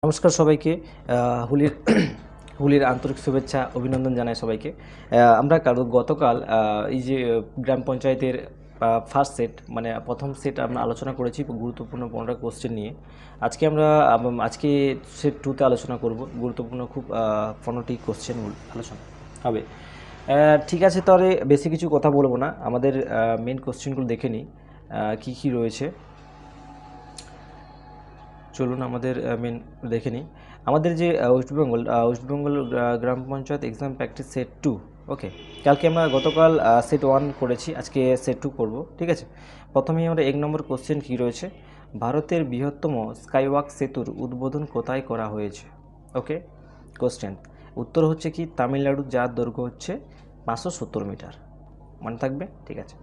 নমস্কার সবাইকে। হোলির হোলির আন্তরিক শুভেচ্ছা অভিনন্দন জানাই সবাইকে। আমরা গতকাল এই যে গ্রাম পঞ্চায়েতের ফার্স্ট সেট মানে প্রথম সেট আমরা আলোচনা করেছি গুরুত্বপূর্ণ 15টা কোশ্চেন নিয়ে। আজকে সেট 2তে আলোচনা করব গুরুত্বপূর্ণ খুব 15টি কোশ্চেন আলোচনা হবে। ঠিক আছে, তাহলে বেশি কিছু কথা বলবো না, আমাদের মেন কোশ্চেনগুলো দেখে নিই কী কী রয়েছে। চলুন আমাদের মেন দেখে নিই। আমাদের যে ওয়েস্টবেঙ্গল গ্রাম পঞ্চায়েত এক্সাম প্র্যাকটিস সেট 2। ওকে, কালকে আমরা গতকাল সেট 1 করেছি, আজকে সেট 2 করব। ঠিক আছে, প্রথমেই আমরা 1 নম্বর কোশ্চেন কী রয়েছে, ভারতের বৃহত্তম স্কাইওয়াক সেতুর উদ্বোধন কোথায় করা হয়েছে? ওকে, কোশ্চেন উত্তর হচ্ছে কি তামিলনাড়ু, যার দৈর্ঘ্য হচ্ছে 570 মিটার। মনে থাকবে, ঠিক আছে।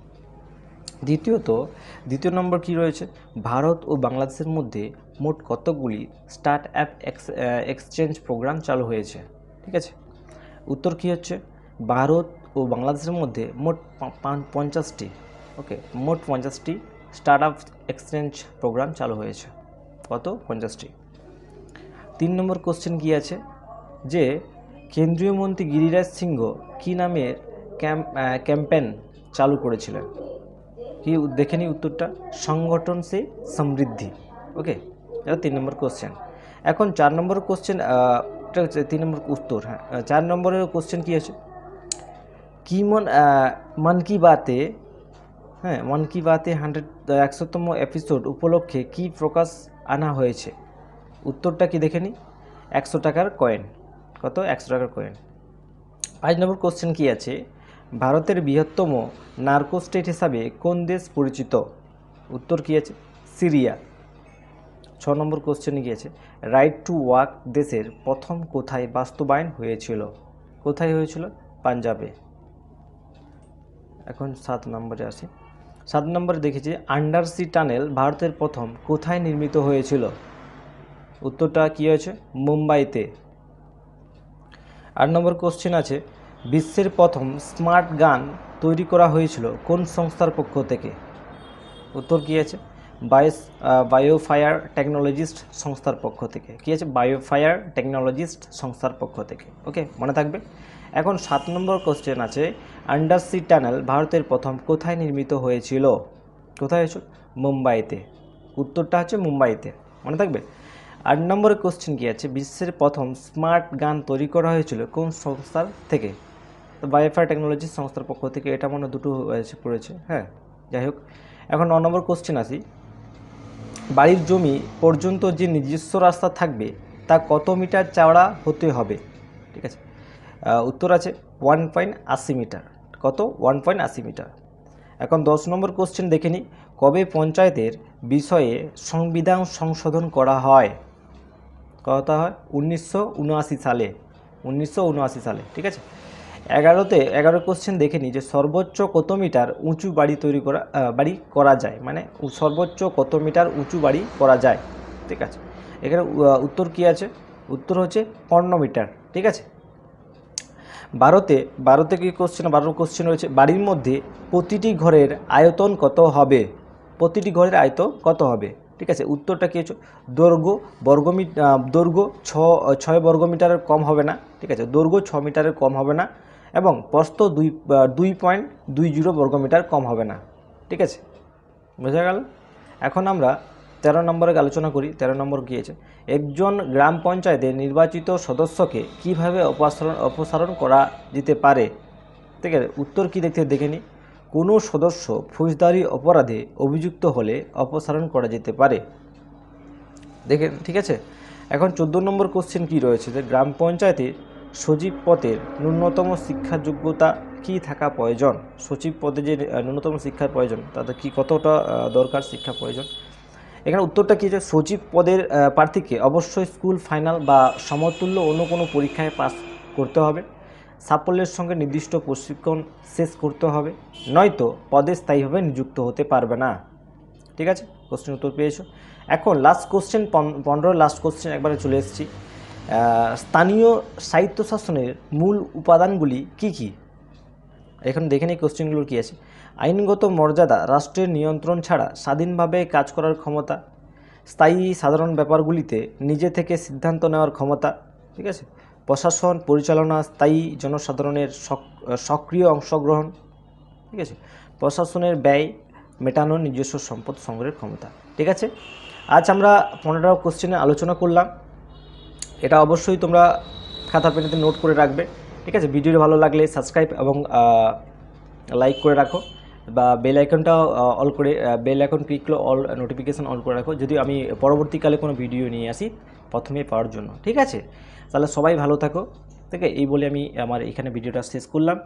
দ্বিতীয় নম্বর কি রয়েছে, ভারত ও বাংলাদেশের মধ্যে মোট কতগুলি স্টার্ট অ্যাপ এক্সচেঞ্জ প্রোগ্রাম চালু হয়েছে? ঠিক আছে, উত্তর কি হচ্ছে ভারত ও বাংলাদেশের মধ্যে মোট 50টি। ওকে, মোট 50টি স্টার্ট আপ এক্সচেঞ্জ প্রোগ্রাম চালু হয়েছে। কত? 50টি। 3 নম্বর কোশ্চেন কি আছে, যে কেন্দ্রীয় মন্ত্রী গিরিরাজ সিংহ কী নামের ক্যাম্পেন চালু করেছিলেন? কি দেখে নিই উত্তরটা, সংগঠন সে সমৃদ্ধি। ওকে, এটা 3 নম্বর কোশ্চেন। এখন 4 নম্বর কোশ্চেন, এটা হচ্ছে 3 নম্বর উত্তর। হ্যাঁ, 4 নম্বরের কোশ্চেন কি আছে, কি মন কি বাতে, হ্যাঁ মন কি বাতে 100তম এপিসোড উপলক্ষে কি প্রকাশ আনা হয়েছে? উত্তরটা কি দেখে নিই, 100 টাকার কয়েন। কত? 100 টাকার কয়েন। 5 নম্বর কোশ্চেন কি আছে, ভারতের বৃহত্তম নার্কো স্টেট হিসাবে কোন দেশ পরিচিত? উত্তর কি আছে, সিরিয়া। 6 নম্বর কোশ্চেনে কি আছে, রাইট টু ওয়াক দেশের প্রথম কোথায় বাস্তবায়ন হয়েছিল? কোথায় হয়েছিল? পাঞ্জাবে। এখন 7 নম্বরে আসি। 7 নম্বরে দেখেছি আন্ডারসি টানেল ভারতের প্রথম কোথায় নির্মিত হয়েছিল? উত্তরটা কি হয়েছে, মুম্বাইতে। 8 নম্বর কোশ্চেন আছে, বিশ্বের প্রথম স্মার্ট গান তৈরি করা হয়েছিল কোন সংস্থার পক্ষ থেকে? উত্তর কী আছে, বায়োফায়ার টেকনোলজিস্ট সংস্থার পক্ষ থেকে। কী আছে, বায়োফায়ার টেকনোলজিস্ট সংস্থার পক্ষ থেকে। ওকে, মনে থাকবে। এখন 7 নম্বর কোশ্চেন আছে, আন্ডারসি টানেল ভারতের প্রথম কোথায় নির্মিত হয়েছিল? কোথায় হয়েছিল? মুম্বাইতে। উত্তরটা হচ্ছে মুম্বাইতে, মনে থাকবে। 8 নম্বরের কোশ্চেন কী আছে, বিশ্বের প্রথম স্মার্ট গান তৈরি করা হয়েছিল কোন সংস্থার থেকে? তো বায়োফায়ার টেকনোলজি সংস্থার পক্ষ থেকে। এটা মনে দুটো পড়েছে। হ্যাঁ, যাই হোক। এখন 9 নম্বর কোশ্চেন আসি, বাড়ির জমি পর্যন্ত যে নিজস্ব রাস্তা থাকবে তা কত মিটার চওড়া হতে হবে? ঠিক আছে, উত্তর আছে 1.80 মিটার। কত? 1.80 মিটার। এখন 10 নম্বর কোশ্চেন দেখে নিই, কবে পঞ্চায়েতের বিষয়ে সংবিধান সংশোধন করা হয়? কথা হয় 1979 সালে। 1979 সালে, ঠিক আছে। 11 কোশ্চেন দেখে নিই, যে সর্বোচ্চ কত মিটার উঁচু বাড়ি করা যায়, মানে সর্বোচ্চ কত মিটার উঁচু বাড়ি করা যায়? ঠিক আছে, এখানে উত্তর কি আছে, উত্তর হচ্ছে 15 মিটার। ঠিক আছে। বারোতে কি কোশ্চেন, 12 কোশ্চেন রয়েছে, বাড়ির মধ্যে প্রতিটি ঘরের আয়তন কত হবে? প্রতিটি ঘরের আয়তন কত হবে? ঠিক আছে, উত্তরটা কী হচ্ছে, দৈর্ঘ্য 6 বর্গমিটারের কম হবে না। ঠিক আছে, দৈর্ঘ্য 6 মিটারের কম হবে না, এবং প্রস্থ 2.20 বর্গমিটার কম হবে না। ঠিক আছে, বোঝা গেল। এখন আমরা 13 নম্বরে আলোচনা করি। 13 নম্বর কী আছে, একজন গ্রাম পঞ্চায়েতের নির্বাচিত সদস্যকে কিভাবে অপসারণ করা যেতে পারে? ঠিক আছে, উত্তর কী দেখে নিই, কোনো সদস্য ফৌজদারি অপরাধে অভিযুক্ত হলে অপসারণ করা যেতে পারে। দেখে, ঠিক আছে। এখন 14 নম্বর কোশ্চেন কী রয়েছে, যে গ্রাম পঞ্চায়েতের সচিব পদের ন্যূনতম শিক্ষা যোগ্যতা কী থাকা প্রয়োজন? সচিব পদে যে ন্যূনতম শিক্ষার প্রয়োজন, তাদের কি কতটা দরকার শিক্ষা প্রয়োজন? এখানে উত্তরটা কী আছে, সচিব পদের প্রার্থীকে অবশ্যই স্কুল ফাইনাল বা সমতুল্য অন্য কোনো পরীক্ষায় পাস করতে হবে, সাফল্যের সঙ্গে নির্দিষ্ট প্রশিক্ষণ শেষ করতে হবে, নয়তো পদে স্থায়ীভাবে নিযুক্ত হতে পারবে না। ঠিক আছে, কোশ্চেন উত্তর পেয়েছো। এখন লাস্ট কোশ্চেন, 15 লাস্ট কোশ্চেন একবারে চলে এসেছি। স্থানীয় স্বায়ত্তশাসনের মূল উপাদানগুলি কি কি? এখন দেখে নিই কোশ্চেনগুলো কী আছে। আইনগত মর্যাদা, রাষ্ট্রের নিয়ন্ত্রণ ছাড়া স্বাধীনভাবে কাজ করার ক্ষমতা, স্থায়ী সাধারণ ব্যাপারগুলিতে নিজে থেকে সিদ্ধান্ত নেওয়ার ক্ষমতা, ঠিক আছে। প্রশাসন পরিচালনা, স্থায়ী জনসাধারণের সক্রিয় অংশগ্রহণ, ঠিক আছে। প্রশাসনের ব্যয় মেটানো, নিজস্ব সম্পদ সংগ্রহের ক্ষমতা, ঠিক আছে। আজ আমরা 15টা কোশ্চেনে আলোচনা করলাম। এটা অবশ্যই তোমরা খাতা পেনেতে নোট করে রাখবে, ঠিক আছে। ভিডিওটি ভালো লাগলে সাবস্ক্রাইব এবং লাইক করে রাখো, বা বেল আইকনটাও অল করে, বেল আইকন ক্লিক করে অল নোটিফিকেশান অন করে রাখো, যদি আমি পরবর্তীকালে কোনো ভিডিও নিয়ে আসি প্রথমে পাওয়ার জন্য, ঠিক আছে। তাহলে সবাই ভালো থাকো, ঠিক আছে। এই বলে আমি আমার এখানে ভিডিওটা শেষ করলাম।